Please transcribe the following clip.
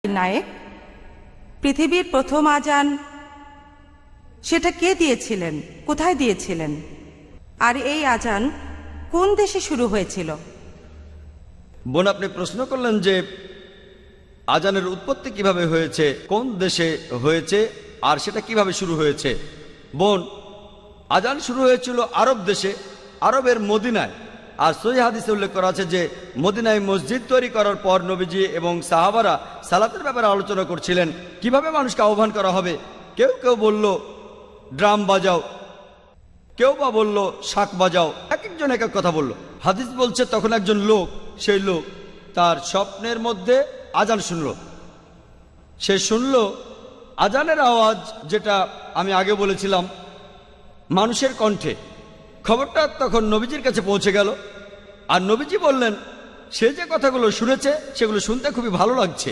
নায়েক, পৃথিবীর প্রথম আজান সেটা কে দিয়েছিলেন, কোথায় দিয়েছিলেন, আর এই আজান কোন দেশে শুরু হয়েছিল? বোন, আপনি প্রশ্ন করলেন যে আজানের উৎপত্তি কিভাবে হয়েছে, কোন দেশে হয়েছে, আর সেটা কিভাবে শুরু হয়েছে। বোন, আজান শুরু হয়েছিল আরব দেশে, আরবের মদিনায়। আর সহিহ হাদিসে উল্লেখ করা আছে যে মদিনায় মসজিদ তৈরি করার পর নবীজি এবং সাহাবারা সালাতের ব্যাপারে আলোচনা করছিলেন, কিভাবে মানুষকে আহ্বান করা হবে। কেউ কেউ বলল ড্রাম বাজাও, কেউ বা বলল শাক বাজাও, এক একজন এক এক কথা বলল। হাদিস বলছে তখন একজন লোক, সেই লোক তার স্বপ্নের মধ্যে আজান শুনল। সে শুনল আজানের আওয়াজ, যেটা আমি আগে বলেছিলাম মানুষের কণ্ঠে। খবরটা তখন নবীজির কাছে পৌঁছে গেল, আর নবীজি বললেন সে যে কথাগুলো শুনেছে সেগুলো শুনতে খুবই ভালো লাগছে।